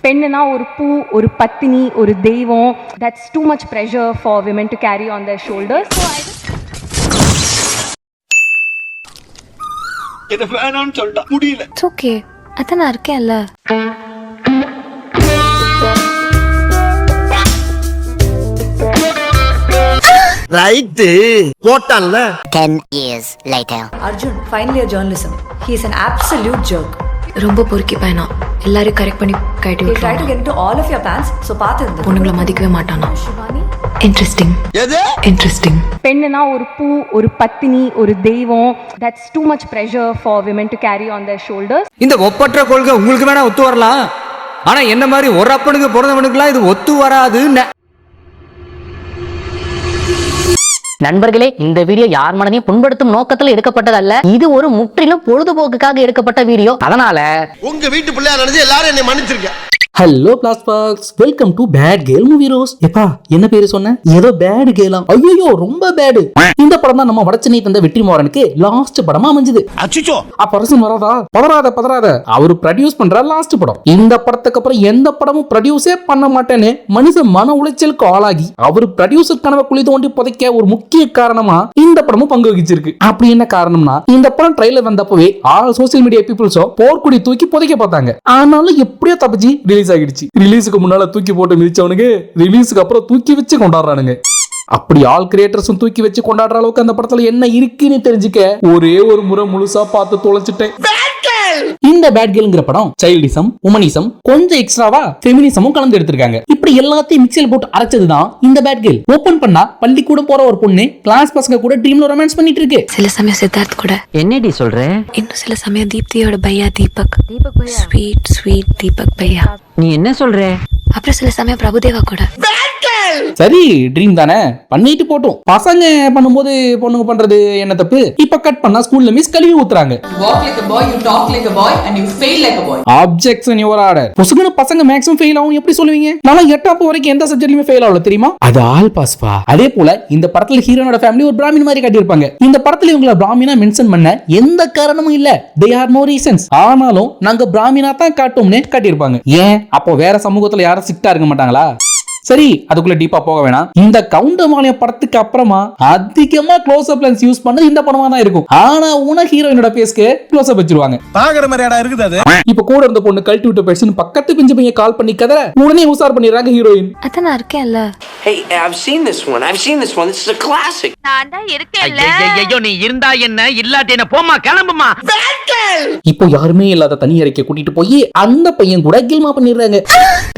பெண்ணுனா ஒரு பூ, ஒரு பத்தினி, ஒரு தெய்வம். That's too much pressure for women to carry on their shoulders. என்ன வேணாம்னு சொல்லிட்டா முடியல. It's okay. அதான் நான் இருக்கேன்ல. Right போட்டான்ல. 10 years later. Arjun, final year journalism. He is an absolute jerk. ரொம்ப பொறுக்கி பையனா. எல்லாரையும் கரெக்ட் பண்ணி கட்டி He tried to விட்டுறான். get into all of your pants, so பாத்து பொண்ணுங்களை மதிக்கவே மாட்டானா. Shivani, இன்ட்ரெஸ்டிங் எது? இன்ட்ரெஸ்டிங். பெண்ணுனா ஒரு பூ, ஒரு பத்தினி, ஒரு தெய்வம். That's too much pressure for women to carry on their shoulders. இந்த ஒப்பற்ற கொள்கை உங்களுக்கு வேணா ஒத்து வரலாம், ஆனா என்ன மாதிரி ஒரு அப்பனுக்கு பிறந்தவனுக்குலாம் இது ஒத்து வராதுன்னு. நண்பர்களே, இந்த வீடியோ யார் மனதையும் புண்படுத்தும் நோக்கத்தில் எடுக்கப்பட்டதல்ல. இது ஒரு முற்றிலும் பொழுதுபோக்குக்காக எடுக்கப்பட்ட வீடியோ. அதனால உங்க வீட்டு பிள்ளையா நினைச்சு எல்லாரும் என்னை மன்னிச்சிருக்க. ஹலோ பிளாஸ்பாக்ஸ், welcome to bad girl movie roast. எப்பா என்ன பேரு சொன்ன? ஏதோ பேட் கேர்லாம். ஐயோ ரொம்ப பேடு. இந்த படம் தான் நம்ம வடச்சென்னை தந்த வெற்றிமாறனுக்கு லாஸ்ட் படமா அமைஞ்சது. அச்சிச்சோ அப்பரசன் வராதா? பதறாத அவர் ப்ரொடியூஸ் பண்ற லாஸ்ட் படம். இந்த படத்துக்கு அப்புறம் எந்த படமும் ப்ரொடியூஸே பண்ண மாட்டேன்னு மனுஷன் மன உளைச்சலுக்கு ஆளாகி அவர் ப்ரொடியூசர் கனவை குழி தோண்டி புதைக்க ஒரு முக்கிய காரணமா இந்த படமும் பங்கு வகிச்சிருக்கு. அப்படி என்ன காரணம்னா, இந்த படம் ட்ரைலர் வந்தப்பவே ஆல் சோசியல் மீடியா பீப்புள்ஸோ போர்க்குடி தூக்கி புதைக்க பார்த்தாங்க. ஆனாலும் எப்படியோ தப்பிச்சு ரிலீஸ் ஆகிடுச்சு. ரிலீஸுக்கு முன்னால தூக்கி போட்டு மிதிச்சவனுங்க ரிலீஸுக்கு அப்புறம் தூக்கி வச்சு கொண்டாடுறானுங்க. அப்படி ஆல் கிரியேட்டர்ஸும் தூக்கி வச்சு கொண்டாடுற அளவுக்கு அந்த படத்துல என்ன இருக்குன்னு தெரிஞ்சுக்க ஒரே ஒரு முறை முழுசா பார்த்து தொலைச்சிட்டேன். இந்த பேட் கேர்ள்ங்கிற படம் சைல்டிசம், உமனிசம், கொஞ்சம் எக்ஸ்ட்ராவா ஃபெமினிசமும் கலந்து எடுத்திருக்காங்க. இப்படி எல்லாத்தையும் மிக்ஸில் போட்டு அரைச்சதுதான் இந்த பேட் கேர்ள். ஓபன் பண்ணா பள்ளிக்கூடம் போற ஒரு பொண்ணு கிளாஸ் பசங்க கூட ட்ரீம்ல ரொமான்ஸ் பண்ணிட்டு இருக்கு. சில சமயம் சித்தார்த் கூட. என்னடி சொல்ற? இன்னும் சில சமயம் தீப்தியோட பையா தீபக். ஸ்வீட் தீபக் பையா. நீ என்ன சொல்ற? அப்புறம் சில சமயம் பிரபுதேவா கூட. சரி, ட்ரீம் தானே, பண்ணிட்டு போட்டும். பசங்க பண்ணும்போது பொண்ணுங்க பண்றது என்ன தப்பு? இப்ப கட் பண்ணா ஸ்கூல்ல மிஸ் கழுவி ஊத்துறாங்க. Walk like a boy, you talk like a boy, and you fail like a boy. Objection your order. பொசுக்குன்னு பசங்க மேக்ஸிமம் ஃபெயில் ஆகும் எப்படி சொல்லுவீங்க? நான் 8ஆம் வரைக்கும் எந்த சப்ஜெக்ட்லயுமே ஃபெயில் ஆகல தெரியுமா? அது ஆல் பாஸ்பா. அதே போல இந்த படத்துல ஹீரோனோட ஃபேமிலி ஒரு பிராமின் மாதிரி காட்டியிருப்பாங்க. இந்த படத்துல இவங்கள பிராமினா மென்ஷன் பண்ண எந்த காரணமும் இல்ல. they are no reasons. ஆனாலும் நாங்க பிராமினா தான் காட்டும்னு காட்டியிருப்பாங்க. ஏன் அப்போ வேற சமூகத்துல யாரும் ஸ்ட்ரிக்ட்டா இருக்க மாட்டாங்களா? சரி, அதுக்குள்ள டீப்பா போக வேணாம். இந்த கவுண்டமானிய படத்துக்கு அப்புறமா அதிகமா க்ளோஸ் அப் லென்ஸ் யூஸ் பண்ணது இந்த படமா தான் இருக்கும். ஆனா உன ஹீரோயினோட ஃபேஸ்க்கு க்ளோஸ் அப் வச்சிருவாங்க. பாக்குற மாதிரிடா இருக்குது அது. இப்ப கூட இருந்த பொண்ணு கழட்டி விட்ட பேசன் பக்கத்து பிஞ்சு பையன் கால் பண்ணி கதற உடனே உசார் பண்ணிடுறாங்க ஹீரோயின். அதான் நான் இருக்கேன்ல. Hey, I've seen this one. This is a classic. நான் தான் இருக்கேன்ல. ஐயோ, நீ இருந்தா என்ன இல்லாட்டி என்ன? போமா, கிளம்புமா. இப்போ யாருமே இல்லாத தனி அறைக்கு கூட்டிட்டு போய் அந்த பையன் கூட கில்மா பண்ணிடுறாங்க.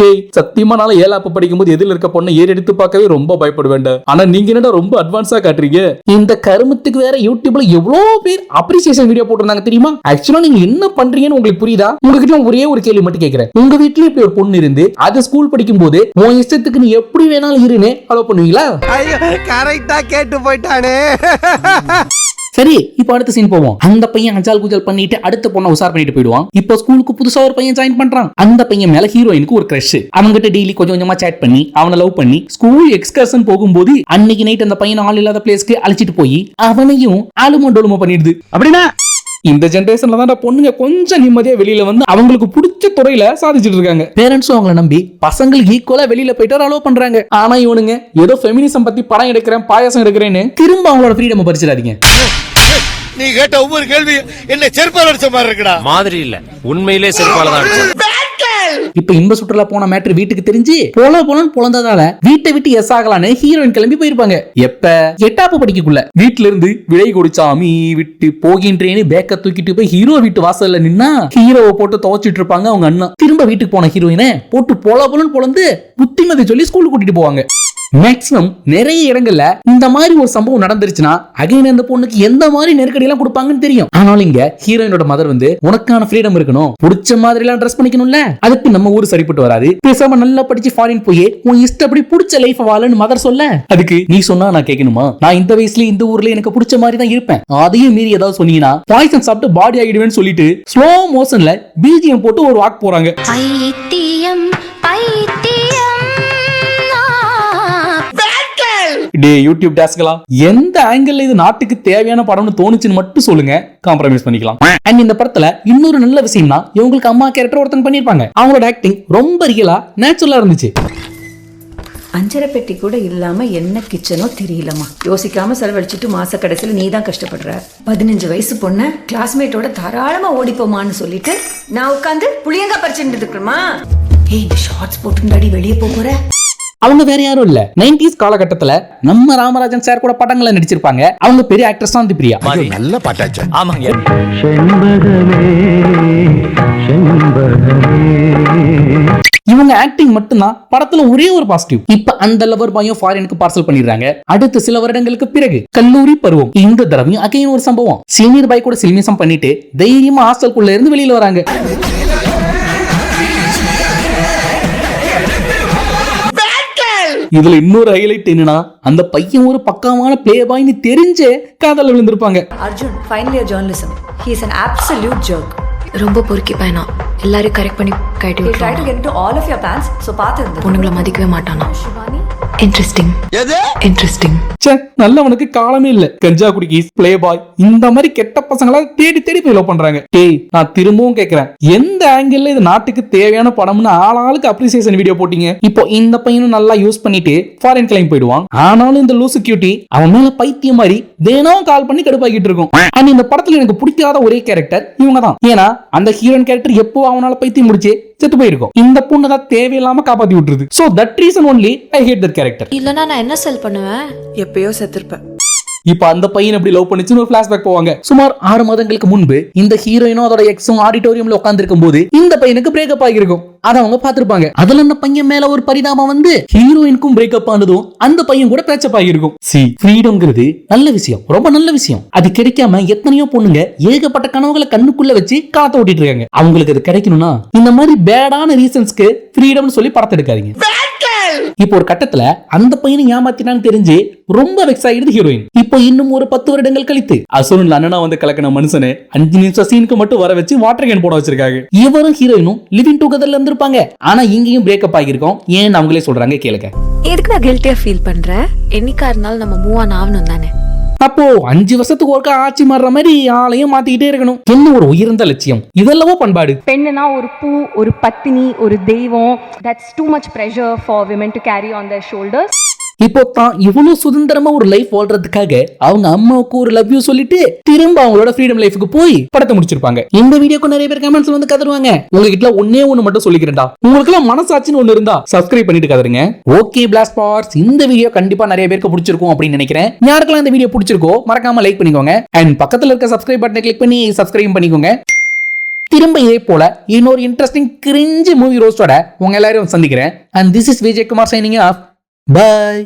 டேய், சத்தியமா நாள 7ஆப் படிக்கும்போது எதிரில இருக்க பொண்ணை ஏறி எடுத்து பார்க்கவே ரொம்ப பயப்படுவேன். ஆனா நீங்க என்னடா ரொம்ப அட்வான்ஸா காட்டுறீங்க. இந்த கருமத்துக்கு வேற யூடியூப்ல எவ்வளவு பேர் அப்ரிசியேஷன் வீடியோ போட்டிருந்தாங்க தெரியுமா? ஆக்சுவலா நீங்க என்ன பண்றீங்கன்னு உங்களுக்கு புரியுதா? உங்ககிட்ட ஒரே ஒரு கேள்வி மட்டும் கேக்குறேன். உங்க வீட்லயே இப்படி ஒரு பொண்ணு இருந்து அது ஸ்கூல் படிக்கும் போது உன் இஷ்டத்துக்கு நீ எப்படி வேணாலும் இருன்னு அலோ பண்ணுவீங்களா? ஐயோ, கரெக்ட்டா கேட்டு போயிட்டானே. சரி, இப்போ அடுத்த சீன் போவோம். அந்த பையன் அஞ்சால் கூஜல் பண்ணிட்டு அடுத்த பொண்ணை உசார் பண்ணிட்டு போயிடுவான். இப்போ ஸ்கூலுக்கு புதுசா ஒரு பையன் ஜாயின் பண்றான். அந்த பையன் மேல ஹீரோயினுக்கு ஒரு கிரஷ். அவங்ககிட்ட டெய்லி கொஞ்சம் கொஞ்சமா சேட் பண்ணி அவனை லவ் பண்ணி ஸ்கூல் எக்ஸ்கர்ஷன் போகும்போது அன்னைக்கு நைட் அந்த பையன் ஆள் இல்லாத பிளேஸ்க்கு அழைச்சிட்டு போய் அவனையும் ஆளுமண்டோலுமா பண்ணிடுது. அப்படின்னா இந்த ஜெனரேஷன்ல தான் பொண்ணுங்க கொஞ்சம் நிம்மதியா வெளியில வந்து அவங்களுக்கு பிடிச்ச துறையில சாதிச்சுட்டு இருக்காங்க. பேரண்ட்ஸும் அவங்கள நம்பி பசங்களுக்கு ஈக்குவலா வெளியில போயிட்டு அலோவ் பண்றாங்க. ஆனா இவனுங்க ஏதோ ஃபெமினிசம் பத்தி படம் எடுக்கிறேன், பாயாசம் எடுக்கிறேன்னு திரும்ப அவங்களோட ஃப்ரீடம் பறிச்சிடாதீங்க. நீ கேட்ட ஒவ்வொரு கேள்வி என்ன செருப்பால அடிச்ச மாதிரி இருக்குடா. மாதிரி இல்ல, உண்மையிலே செருப்பால தான் அடிச்சது. இப்ப இன்ப சுற்றுலா போன மேட்டர் வீட்டுக்கு தெரிஞ்சு போலன்னு பொழந்ததால வீட்டை விட்டு எஸ் ஆகலான்னு ஹீரோயின் கிளம்பி போயிருப்பாங்க. எப்ப 8ஆப் படிக்கக்குள்ள வீட்டுல இருந்து விலை கொடுச்சாமி விட்டு போகின்றேன்னு பேக்க தூக்கிட்டு போய் ஹீரோ வீட்டு வாசல்ல நின்னா ஹீரோவை போட்டு துவச்சிட்டு இருப்பாங்க அவங்க அண்ணா. திரும்ப வீட்டுக்கு போன ஹீரோயினை போட்டு போலன்னு பொழந்து புத்திமதி சொல்லி ஸ்கூலுக்கு கூட்டிட்டு போவாங்க. மேக்ஸிமம் நிறைய இடங்கள்ல இந்த மாதிரி ஒரு சம்பவம் நடந்துருச்சுன்னா அகைன் அந்த பொண்ணுக்கு எந்த மாதிரி நெருக்கடி எல்லாம் கொடுப்பாங்கன்னு தெரியும். ஆனாலும் இங்க ஹீரோயினோட மதர் வந்து உனக்கான ஃப்ரீடம் இருக்கணும், பிடிச்ச மாதிரி எல்லாம் ட்ரெஸ் பண்ணிக்கணும்ல, அதுக்கு நம்ம ஊர் சரிப்பட்டு வராது, பேசாம நல்லா படிச்சு ஃபாரின் போய் உன் இஷ்டப்படி பிடிச்ச லைஃப் வாழன்னு மதர் சொல்ல அதுக்கு நீ சொன்னா நான் கேட்கணுமா? நான் இந்த வயசுல இந்த ஊர்ல எனக்கு பிடிச்ச மாதிரி தான் இருப்பேன், அதையும் மீறி ஏதாவது சொன்னீங்கன்னா பாய்சன் சாப்பிட்டு பாடி ஆகிடுவேன்னு சொல்லிட்டு ஸ்லோ மோஷன்ல பிஜிஎம் போட்டு ஒரு வாக் போறாங்க. டே யூடியூப் டாஸ்களா, எந்த ஆங்கிள் இது நாட்டுக்கு தேவையான படம்னு தோணுச்சுன்னு மட்டும் சொல்லுங்க, காம்ப்ரமைஸ் பண்ணிக்கலாம். அண்ட் இந்த படத்துல இன்னொரு நல்ல விஷயம்னா இவங்களுக்கு அம்மா கேரக்டர் ஒருத்தங்க பண்ணிருப்பாங்க. அவங்களோட ஆக்டிங் ரொம்ப ரியலா நேச்சுரலா இருந்துச்சு. அஞ்சரை பெட்டி கூட இல்லாம என்ன கிச்சனோ தெரியலமா. யோசிக்காம செலவழிச்சிட்டு மாச கடைசியில நீ தான் கஷ்டப்படுற. 15 வயசு பொண்ண கிளாஸ்மேட்டோட தாராளமா ஓடிப்போமான்னு சொல்லிட்டு நான் உட்காந்து புளியங்கா பறிச்சுட்டு இருக்கணுமா? ஏய், இந்த ஷார்ட்ஸ் போட்டுண்டாடி வெளியே போற. அவங்க வேற யாரும் இல்ல, 90s காலகட்டத்துல நம்ம ராமராஜன் சார் கூட படங்களை நடிச்சிருப்பாங்க. அவங்க பெரிய ஆக்ட்ரஸ் தான் திப்ரியா. நல்ல பாட்டாச்சு. ஆமாங்க. இவங்க ஆக்டிங் மட்டும்தான் படத்துல ஒரே ஒரு பாசிட்டிவ். இப்ப அந்த லவர் பாயும் ஃபாரினுக்கு பார்சல் பண்ணிடுறாங்க. அடுத்த சில வருடங்களுக்கு பிறகு கல்லூரி பருவம். இந்த தடவையும் அகைன் ஒரு சம்பவம். சீனியர் பாய் கூட சில்மிசம் பண்ணிட்டு தைரியமா ஹாஸ்டலுக்குள்ள இருந்து வெளியில வராங்க. இதுல இன்னொரு ஹைலைட் என்னன்னா, அந்த பையன் ஒரு பக்கமான பிளே பாய்னு தெரிஞ்சே காதல விழுந்திருப்பாங்க. Arjun final year journalism. He is an absolute jerk. ரொம்ப பொறுக்கி பையனா, எல்லாரையும் கரெக்ட் பண்ணி கட்டி He tried to விட்டுருவான். get into all of your pants, so பார்த்து இருந்து. பொண்ணுங்களை மதிக்கவே மாட்டானா. Shivani interesting interesting. ச்சே, நல்லவனுக்கு காலமே இல்ல. கஞ்சா குடிக்கி பிளே பாய் இந்த மாதிரி கெட்ட பசங்களா தேடி தேடி போய் லவ் பண்றாங்க. டேய், நான் திரும்பவும் கேக்குறேன், எந்த ஆங்கிள் இது நாட்டுக்கு தேவையான படம்னு ஆளாளுக்கு அப்ரிசியேஷன் வீடியோ போட்டீங்க. இப்போ இந்த பையனும் நல்லா யூஸ் பண்ணிட்டு ஃபாரின் கிளைம் போயிடுவான். ஆனாலும் இந்த லூசு கியூட்டி அவன் மேல பைத்தியம் மாதிரி தினம் கால் பண்ணி கடுப்பாக்கிட்டு இருக்கும். அண்ட் இந்த படத்துல எனக்கு பிடிக்காத ஒரே கேரக்டர் இவங்க தான். ஏன்னா அந்த ஹீரோயின் கேரக்டர் எப்போ அவனால பைத்தியம் முடிச்சு செத்து போயிருக்கும். இந்த பொண்ணு தான் தேவையில்லாம காப்பாத்தி விட்டுருது. So that reason only I hate that character. இல்லனா நான் என்ன செல் பண்ணுவேன்? எப்பயோ செத்துருப்பேன். இப்ப அந்த பையன் எப்படி லவ் பண்ணிச்சுன்னு ஒரு பிளாஷ்பேக் போவாங்க. சுமார் 6 மாதங்களுக்கு முன்பு இந்த ஹீரோயினும் அதோட எக்ஸும் ஆடிட்டோரியம்ல உட்கார்ந்து இருக்கும் போது இந்த பையனுக்கு பிரேக்கப் ஆகிருக்கும். அதை அவங்க பாத்துருப்பாங்க. அதுல அந்த பையன் மேல ஒரு பரிதாபம் வந்து ஹீரோயினுக்கும் பிரேக்கப் ஆனதும் அந்த பையன் கூட பேச்சப் ஆகிருக்கும். ஃப்ரீடம்ங்கிறது நல்ல விஷயம், ரொம்ப நல்ல விஷயம். அது கிடைக்காம எத்தனையோ பொண்ணுங்க ஏகப்பட்ட கனவுகளை கண்ணுக்குள்ள வச்சு காத்த ஓட்டிட்டு இருக்காங்க. அவங்களுக்கு அது கிடைக்கணும்னா இந்த மாதிரி பேடான ரீசன்ஸ்க்கு ஃப்ரீடம்னு சொல்லி படத்தை எடுக்காதீங்க. இப்போ ஒரு கட்டத்துல அந்த பையனை ஏமாத்தினான்னு தெரிஞ்சு ரொம்ப வெக்ஸ் ஆகிடுது ஹீரோயின். இப்போ இன்னும் ஒரு 10 வருடங்கள் கழித்து அசுரன் அண்ணனா வந்து கலக்கின மனுஷனை 5 நிமிஷம் சீனுக்கு மட்டும் வர வச்சு வாட்டர் கேன் போட வச்சிருக்காங்க. இவரும் ஹீரோயினும் லிவிங் டுகெதர்ல இருந்திருப்பாங்க. ஆனா இங்கேயும் பிரேக்கப் ஆகிருக்கும். ஏன் அவங்களே சொல்றாங்க கேளுங்க. எதுக்கு நான் கில்ட்டியா ஃபீல் பண்றேன்? என்னைக்கா இருந்தாலும் நம்ம மூவ் ஆன் ஆகணும் தானே. அப்போ 5 வருஷத்துக்கு ஒருக்கா ஆட்சி மாறுற மாதிரி ஆளையும் மாத்திக்கிட்டே இருக்கணும். என்ன ஒரு உயர்ந்த லட்சியம், இதெல்லவோ பண்பாடு. பெண்ணுனா ஒரு பூ, ஒரு பத்தினி, ஒரு தெய்வம். That's too much pressure for women to carry on their shoulders. இப்போ தான் இவ்வளவு சுதந்திரமா ஒரு லைஃப் வாழ்றதுக்காக அவங்க அம்மாவுக்கு ஒரு லவ் யூ சொல்லிட்டு திரும்ப அவங்களோட ஃப்ரீடம் லைஃப்க்கு போய் படத்தை முடிச்சிருப்பாங்க. இந்த வீடியோக்கு நிறைய பேர் கமெண்ட்ஸ்ல வந்து கதறுவாங்க. உங்ககிட்ட ஒன்னே ஒண்ணு மட்டும் சொல்லிக்கிறேன்டா, உங்களுக்கு எல்லாம் மனசாட்சின்னு ஒண்ணு இருந்தா சப்ஸ்கிரைப் பண்ணிட்டு கதறுங்க. ஓகே பிளாஸ்ட் பார்ட்ஸ், இந்த வீடியோ கண்டிப்பா நிறைய பேருக்கு பிடிச்சிருக்கும் அப்படின்னு நினைக்கிறேன். யாருக்கெல்லாம் இந்த வீடியோ பிடிச்சிருக்கோ மறக்காம லைக் பண்ணிக்கோங்க. அண்ட் பக்கத்துல இருக்க சப்ஸ்கிரைப் பட்டனை கிளிக் பண்ணி சப்ஸ்கிரைப் பண்ணிக்கோங்க. திரும்ப இதே போல இன்னொரு இன்ட்ரெஸ்டிங் கிரிஞ்சு மூவி ரோஸ்டோட உங்க எல்லாரையும் சந்திக்கிறேன். And this is Vijay Kumar signing off. Bye.